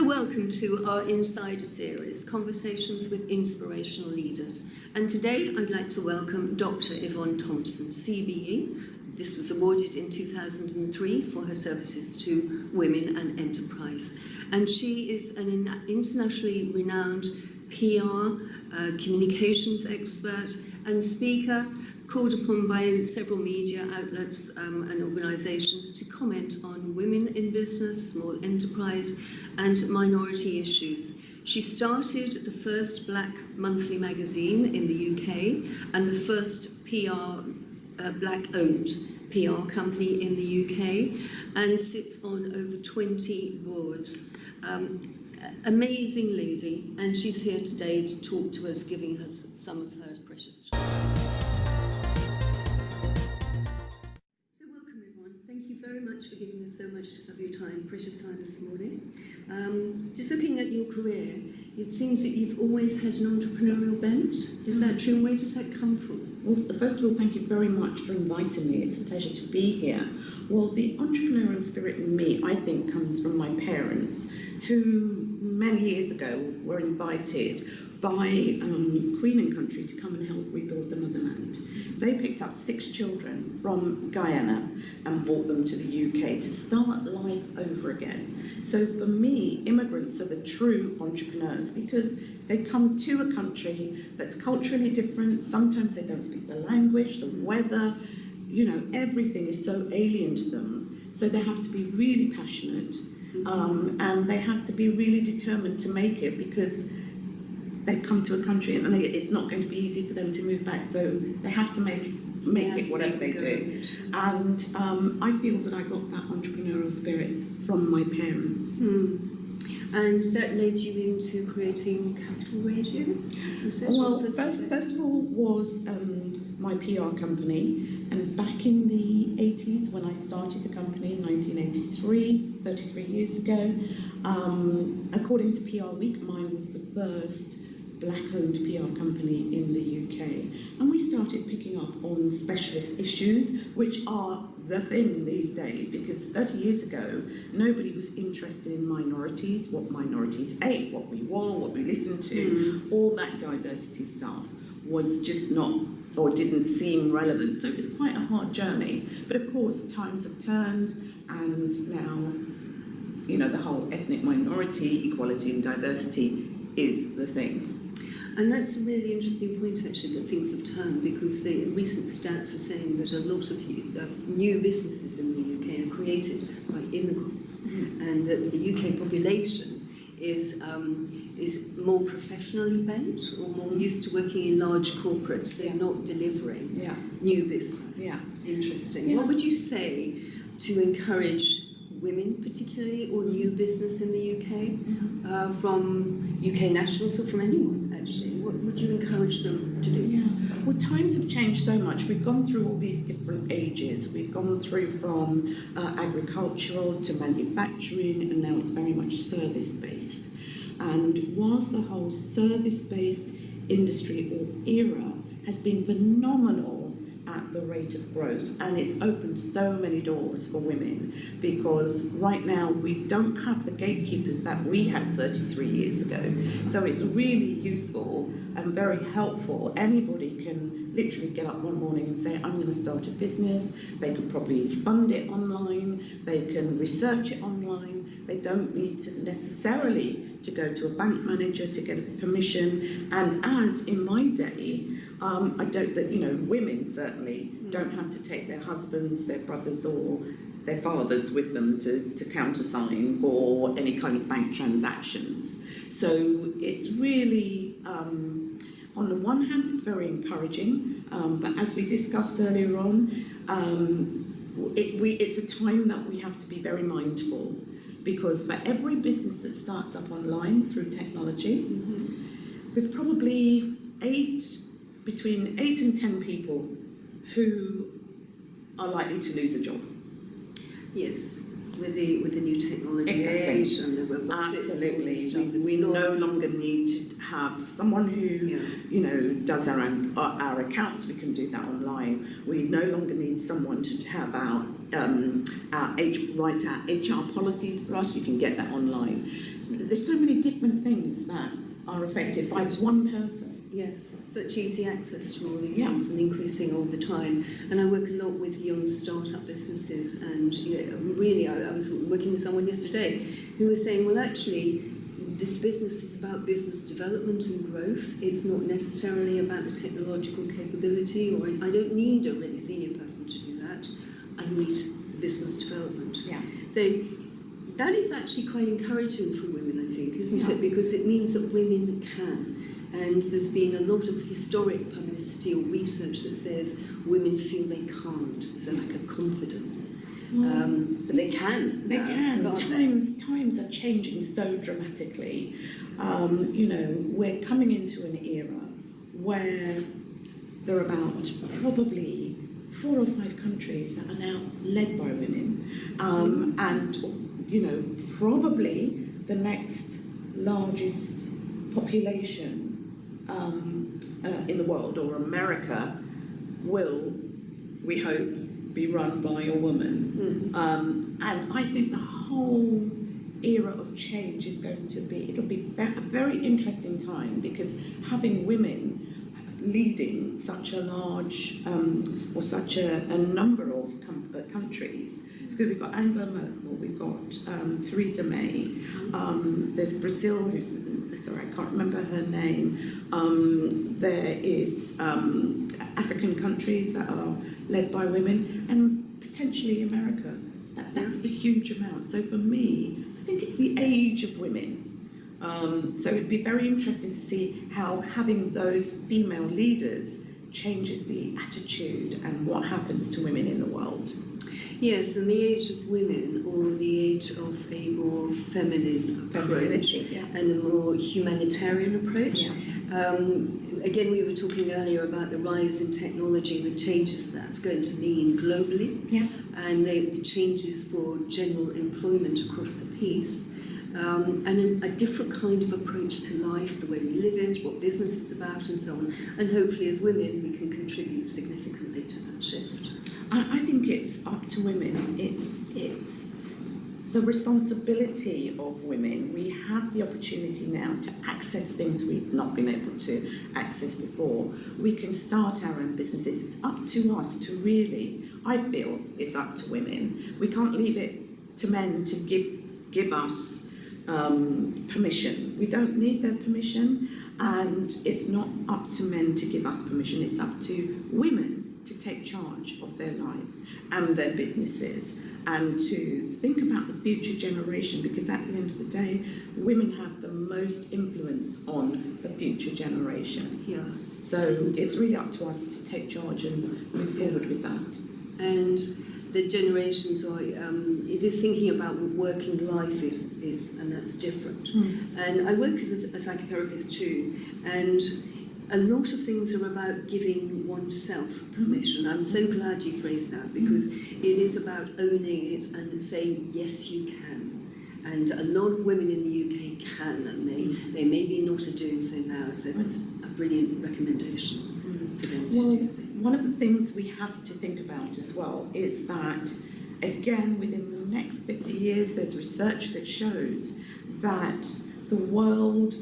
So welcome to our Insider series, Conversations with Inspirational Leaders. And today I'd like to welcome Dr. Yvonne Thompson, CBE. This was awarded in 2003 for her services to women and enterprise. And she is an internationally renowned PR, communications expert and speaker, called upon by several media outlets and organisations to comment on women in business, small enterprise and minority issues. She started the first black monthly magazine in the UK and the first black-owned PR company in the UK, and sits on over 20 boards. Amazing lady, and she's here today to talk to us, giving us some of her precious time. So welcome everyone. Thank you very much for giving us so much of your time, precious time this morning. Just looking at your career, it seems that you've always had an entrepreneurial bent. Is that true? And where does that come from? Well, first of all, thank you very much for inviting me. It's a pleasure to be here. Well, the entrepreneurial spirit in me, I think, comes from my parents, who many years ago were invited by Queen and Country to come and help rebuild the motherland. They picked up 6 children from Guyana and brought them to the UK to start life over again. So for me, immigrants are the true entrepreneurs because they come to a country that's culturally different. Sometimes they don't speak the language, the weather, you know, everything is so alien to them. So they have to be really passionate and they have to be really determined to make it because they come to a country and it's not going to be easy for them to move back. So they have to make it whatever they do. And I feel that I got that entrepreneurial spirit from my parents. And that led you into creating Capital Radio? Well, first of all was my PR company, and back in the 80s when I started the company in 1983, 33 years ago, according to PR Week, mine was the first black-owned PR company in the UK. And we started picking up on specialist issues, which are the thing these days, because 30 years ago, nobody was interested in minorities, what minorities ate, what we wore, what we listened to. All that diversity stuff was just not, or didn't seem relevant. So it was quite a hard journey. But of course, times have turned, and now, you know, the whole ethnic minority, equality and diversity is the thing. And that's a really interesting point, actually, that things have turned, because the recent stats are saying that a lot of new businesses in the UK are created by immigrants, and that the UK population is more professionally bent or more used to working in large corporates, so not delivering new business. Interesting. What would you say to encourage women particularly, or new business in the UK, from UK nationals or from anyone actually? What would you encourage them to do? Well, times have changed so much. We've gone through all these different ages. We've gone through from agricultural to manufacturing, and now it's very much service-based. And whilst the whole service-based industry or era has been phenomenal at the rate of growth, and it's opened so many doors for women, because right now we don't have the gatekeepers that we had 33 years ago. So it's really useful and very helpful. Anybody can literally get up one morning and say, I'm going to start a business. They could probably fund it online, they can research it online, they don't need to necessarily to go to a bank manager to get permission. And as in my day, I don't that, you know, women certainly don't have to take their husbands, their brothers or their fathers with them to countersign for any kind of bank transactions. So it's really, on the one hand, it's very encouraging, but as we discussed earlier on, it's a time that we have to be very mindful, because for every business that starts up online through technology, there's probably between 8 and 10 people who are likely to lose a job. Yes, with the new technology age and the robotics. Absolutely, we no longer need to have someone who you know does our accounts. We can do that online. We no longer need someone to have our write our HR policies for us. You can get that online. There's so many different things that are affected by one person. Yes, such easy access to all these Yeah. things and increasing all the time. And I work a lot with young start-up businesses, and really, I was working with someone yesterday who was saying, well, actually, this business is about business development and growth. It's not necessarily about the technological capability, or I don't need a really senior person to do that. I need the business development. Yeah. So that is actually quite encouraging for women, I think, isn't Yeah. it? Because it means that women can. And there's been a lot of historic publicity or research that says women feel they can't. There's a lack of confidence. But they can. They can. can't they? Times are changing so dramatically. We're coming into an era where there are about probably 4 or 5 countries that are now led by women. Probably the next largest population in the world, or America, will, we hope, be run by a woman. And I think the whole era of change is going to be, it'll be a very interesting time, because having women leading such a large, or such a number of countries, because we've got Angela Merkel, we've got Theresa May, there's Brazil, who's, sorry, I can't remember her name, there is African countries that are led by women, and potentially America. That's a huge amount. So for me, I think it's the age of women. So it'd be very interesting to see how having those female leaders changes the attitude and what happens to women in the world. Yes, and the age of women, or the age of a more feminine approach, and a more humanitarian approach. Yeah. Again, we were talking earlier about the rise in technology, the changes that's going to mean globally, and the changes for general employment across the piece, and a different kind of approach to life, the way we live it, what business is about, and so on. And hopefully, as women, we can contribute significantly to that shift. I think it's up to women. It's the responsibility of women. We have the opportunity now to access things we've not been able to access before. We can start our own businesses. It's up to us to really, I feel it's up to women. We can't leave it to men to give us permission. We don't need their permission, and it's not up to men to give us permission. It's up to women to take charge of their lives and their businesses, and to think about the future generation, because at the end of the day, women have the most influence on the future generation. Yeah. So it's really up to us to take charge and move forward with that. And the generations are, it is thinking about what working life is, and that's different. And I work as a psychotherapist too, and a lot of things are about giving oneself permission. I'm so glad you phrased that, because it is about owning it and saying, yes, you can. And a lot of women in the UK can, and they maybe not are doing so now, so that's a brilliant recommendation for them to do so. One of the things we have to think about as well is that, again, within the next 50 years, there's research that shows that the world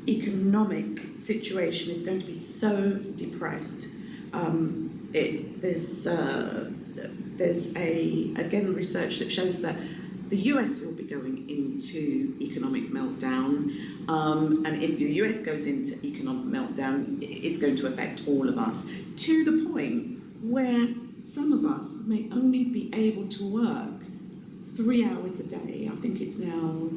economic situation is going to be so depressed. There's again research that shows that the US will be going into economic meltdown, and if the US goes into economic meltdown, it's going to affect all of us, to the point where some of us may only be able to work 3 hours a day. I think it's now,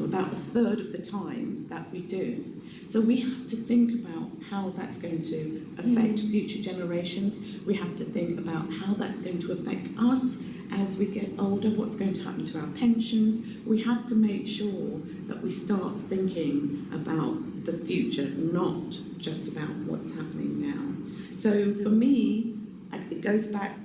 about a third of the time that we do. So we have to think about how that's going to affect future generations. We have to think about how that's going to affect us as we get older, what's going to happen to our pensions. We have to make sure that we start thinking about the future, not just about what's happening now. So for me, it goes back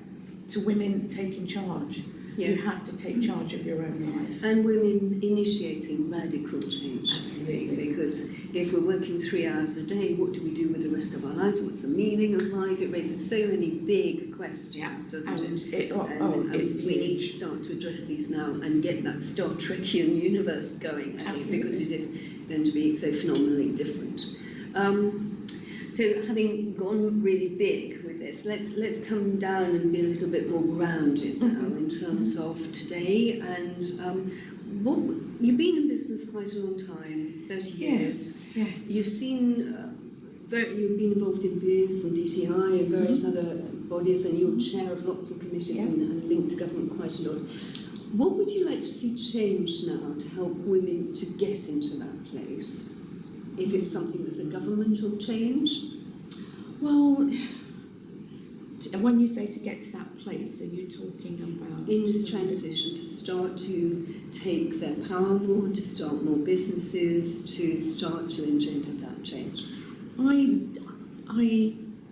to women taking charge. Yes. You have to take charge of your own life. And women initiating radical change. Absolutely. Because if we're working 3 hours a day, what do we do with the rest of our lives? What's the meaning of life? It raises so many big questions, doesn't it? And we need to start to address these now and get that Star Trekian universe going, because it is going to be so phenomenally different. So having gone really big with this, let's come down and be a little bit more grounded now in terms of today. And you've been in business quite a long time, 30 years. Yes. You've seen, you've been involved in BIS and DTI and various other bodies, and you're chair of lots of committees and linked to government quite a lot. What would you like to see change now to help women to get into that place? If it's something that's a governmental change? Well, when you say to get to that place, are you talking about... In this transition, to start to take their power more, to start more businesses, to start to engender that change?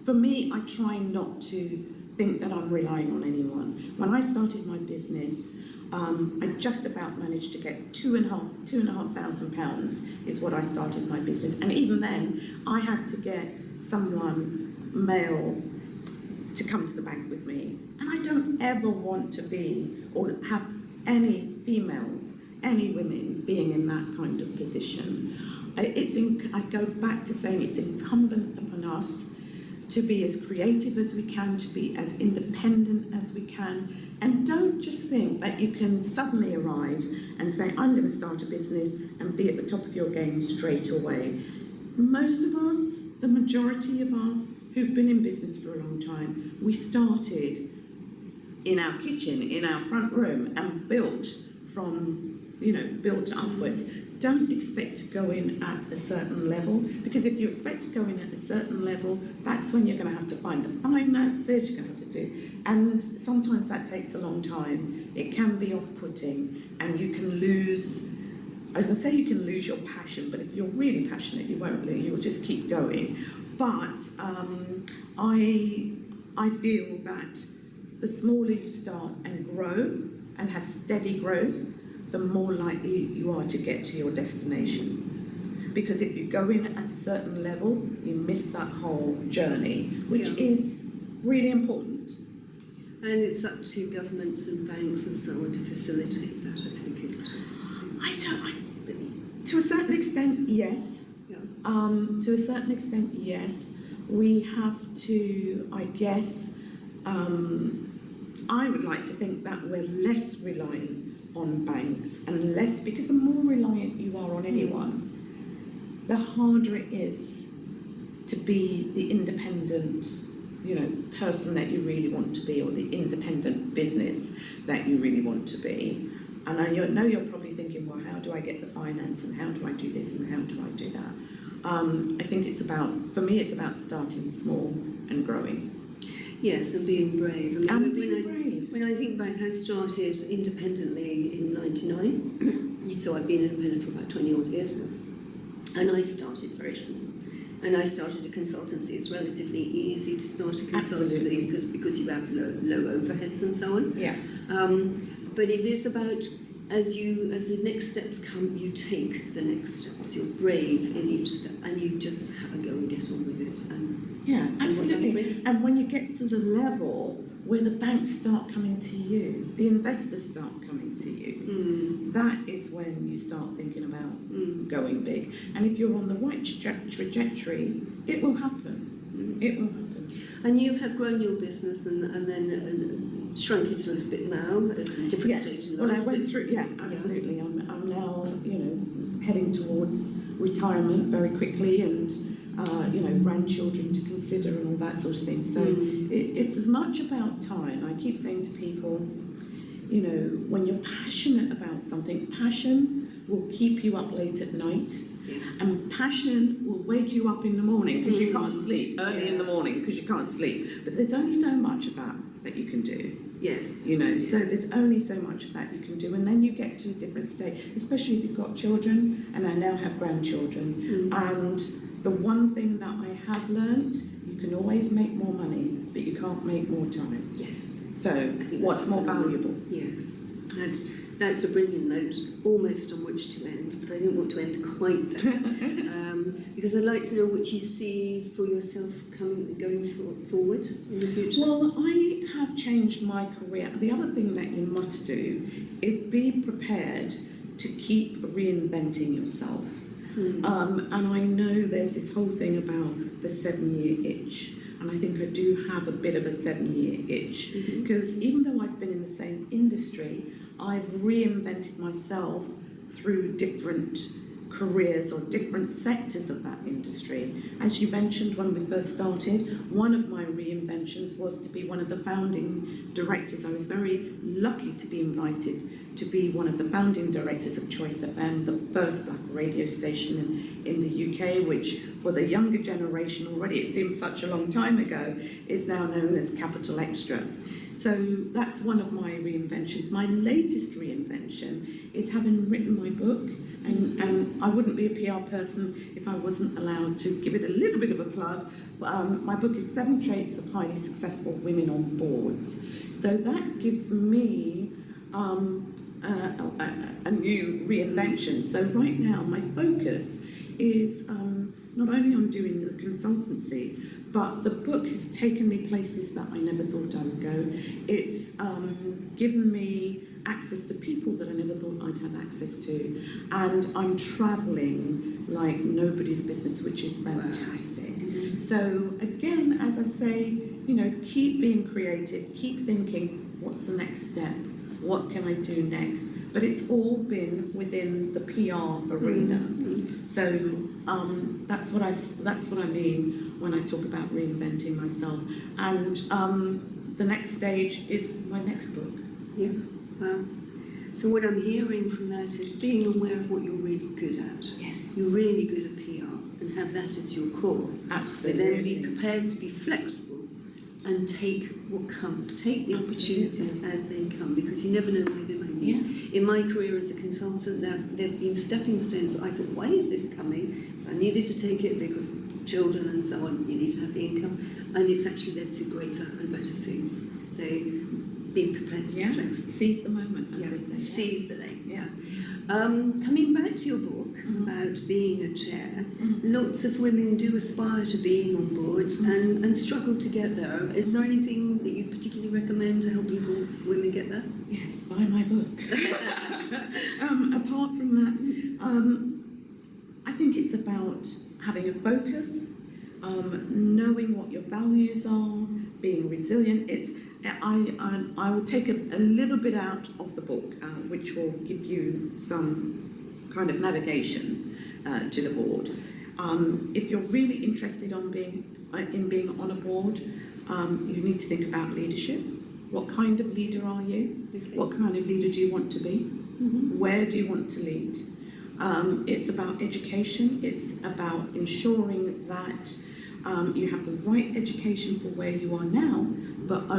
For me, I try not to think that I'm relying on anyone. When I started my business, I just about managed to get £2,500 is what I started my business. And even then, I had to get someone, male, to come to the bank with me. And I don't ever want to be, or have any females, any women being in that kind of position. I go back to saying it's incumbent upon us to be as creative as we can, to be as independent as we can, and don't just think that you can suddenly arrive and say, I'm going to start a business and be at the top of your game straight away. Most of us, the majority of us who've been in business for a long time, we started in our kitchen, in our front room, and built from, built upwards. Don't expect to go in at a certain level, because if you expect to go in at a certain level, that's when you're going to have to find the finances, you're going to have to do, and sometimes that takes a long time. It can be off-putting, and you can lose, I was going to say you can lose your passion, but if you're really passionate, you won't lose, you'll just keep going. But I feel that the smaller you start and grow and have steady growth, the more likely you are to get to your destination. Because if you go in at a certain level, you miss that whole journey, which is really important. And it's up to governments and banks and so on to facilitate that, I think, isn't it? To a certain extent, yes. Yeah. To a certain extent, yes. We have to, I guess, I would like to think that we're less reliant on banks, and less, because the more reliant you are on anyone, the harder it is to be the independent, person that you really want to be, or the independent business that you really want to be. And I know you're probably thinking, well, how do I get the finance, and how do I do this, and how do I do that? I think for me, it's about starting small and growing. Yes, and being brave. Brave. When I think back, I started independently in '99, so I've been independent for about 20 odd years now. And I started very small. And I started a consultancy. It's relatively easy to start a consultancy because you have low overheads and so on. Yeah. But it is about, as the next steps come, you take the next steps. You're brave in each step, and you just have a go and get on with it. And yeah, see what that absolutely. brings. And when you get to the level where the banks start coming to you, the investors start coming to you, that is when you start thinking about going big. And if you're on the right trajectory, it will happen. It will happen. And you have grown your business and then shrunk it a little bit now. It's a different stage in life. Well, I went through, absolutely. Yeah. I'm now, heading towards retirement very quickly, and grandchildren to consider and all that sort of thing. So it's as much about time. I keep saying to people, when you're passionate about something, passion will keep you up late at night. Yes. And passion will wake you up in the morning because you can't sleep, early in the Yeah. morning because you can't sleep. But there's only so much of that you can do. Yes. You know, Yes. so there's only so much of that you can do, and then you get to a different stage, especially if you've got children, and I now have grandchildren. And the one thing that I have learnt, you can always make more money, but you can't make more time. Yes. So think what's that's more phenomenal. valuable? Yes. That's a brilliant note, almost on which to end, but I don't want to end quite there. Because I'd like to know what you see for yourself going forward in the future. Well, I have changed my career. The other thing that you must do is be prepared to keep reinventing yourself. And I know there's this whole thing about the 7-year itch. And I think I do have a bit of a 7-year itch. Because even though I've been in the same industry, I've reinvented myself through different careers or different sectors of that industry. As you mentioned when we first started, one of my reinventions was to be one of the founding directors. I was very lucky to be invited to be one of the founding directors of Choice FM, the first black radio station in the UK, which for the younger generation already, it seems such a long time ago, is now known as Capital Extra. So that's one of my reinventions. My latest reinvention is having written my book, and I wouldn't be a PR person if I wasn't allowed to give it a little bit of a plug. My book is 7 Traits of Highly Successful Women on Boards. So that gives me a new reinvention. So right now my focus is not only on doing the consultancy, but the book has taken me places that I never thought I would go. It's given me access to people that I never thought I'd have access to. And I'm travelling like nobody's business, which is fantastic. So again, as I say, you know, keep being creative, keep thinking, what's the next step? What can I do next? But it's all been within the PR arena. So that's what I mean when I talk about reinventing myself. And the next stage is my next book. Yeah. Wow. So what I'm hearing from that is being aware of what you're really good at. Yes. You're really good at PR and have that as your core. Absolutely. But then be prepared to be flexible and take what comes. Take the opportunities as they come, because you never know where they might lead. Yeah. In my career as a consultant, there have been stepping stones. I thought, why is this coming? I needed to take it because children and so on, you need to have the income. And it's actually led to greater and better things. So be prepared to be flexible. Seize the moment, as they say. Seize the day. Yeah. Coming back to your book about being a chair, lots of women do aspire to being on boards and struggle to get there. Is there anything that you particularly recommend to help women get there? Yes, buy my book. Apart from that, I think it's about having a focus, knowing what your values are, being resilient. I will take a little bit out of the book, which will give you some kind of navigation to the board. If you're really interested in being on a board, you need to think about leadership. What kind of leader are you? Okay. What kind of leader do you want to be? Where do you want to lead? It's about education. It's about ensuring that you have the right education for where you are now, but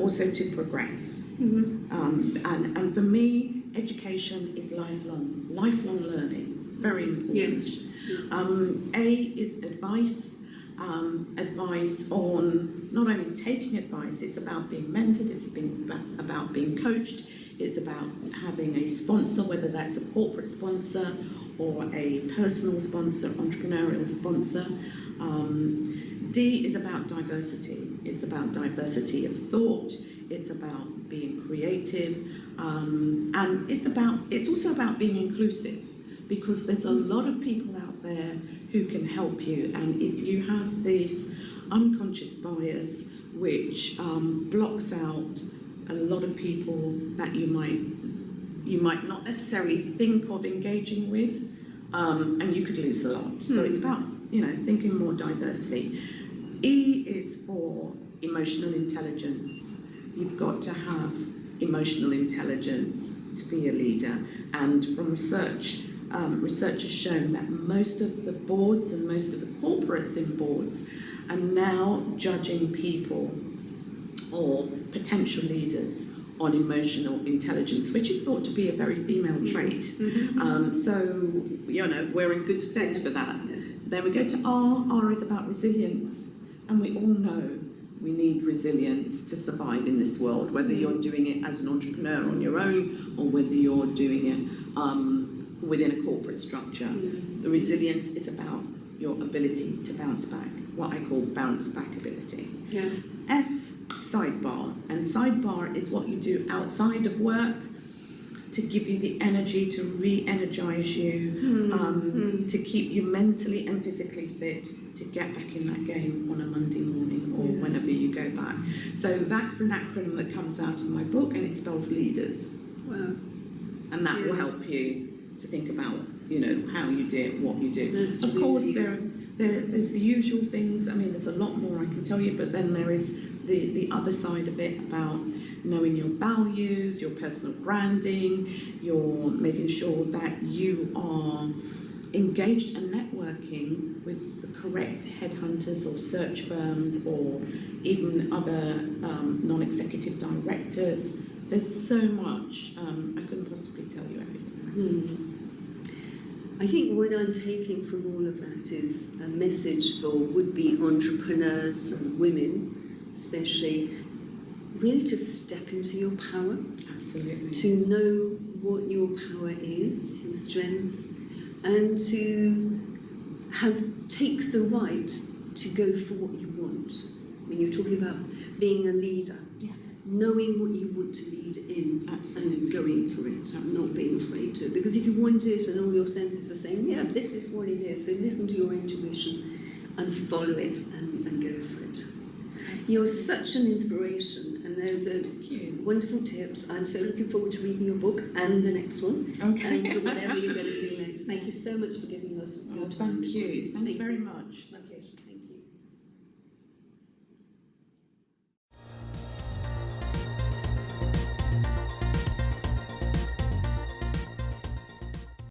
also to progress. And for me, education is lifelong learning, very important. Yes. A is advice, advice on not only taking advice, it's about being mentored, it's about being coached, it's about having a sponsor, whether that's a corporate sponsor or a personal sponsor, entrepreneurial sponsor. D is about diversity. It's about diversity of thought. It's about being creative, and it's also about being inclusive, because there's a lot of people out there who can help you. And if you have this unconscious bias which blocks out a lot of people that you might not necessarily think of engaging with, and you could lose a lot. So it's about thinking more diversely. E is for emotional intelligence. You've got to have emotional intelligence. to be a leader. And from research, research has shown that most of the boards and most of the corporates in boards are now judging people or potential leaders on emotional intelligence, which is thought to be a very female trait. So, you know, we're in good stead for that. Yes. Then we go to R. R is about resilience, and we all know we need resilience to survive in this world, whether you're doing it as an entrepreneur on your own or whether you're doing it within a corporate structure. The resilience is about your ability to bounce back, what I call bounce back ability. Yeah. S, sidebar, and sidebar is what you do outside of work to give you the energy to re-energize you, to keep you mentally and physically fit to get back in that game on a Monday morning or whenever you go back. So that's an acronym that comes out of my book, and it spells leaders. Wow. And that will help you to think about, you know, how you do it, what you do. That's of really course, easy. there's the usual things. I mean, there's a lot more I can tell you, but then there is the other side of it about knowing your values, your personal branding, you're making sure that you are engaged and networking with the correct headhunters or search firms or even other non-executive directors. There's so much. I couldn't possibly tell you everything. I think what I'm taking from all of that is a message for would-be entrepreneurs and women, especially, really to step into your power. Absolutely. To know what your power is, your strengths, and to take the right to go for what you want. When you're talking about being a leader, knowing what you want to lead in and going for it, and not being afraid to. Because if you want it and all your senses are saying, yeah, this is what it is, so listen to your intuition and follow it and go for it. You're such an inspiration, and those are wonderful tips. I'm so looking forward to reading your book and the next one, and whatever you're going to do next. Thank you so much for giving us your time. Thank you. Thanks very much. My pleasure.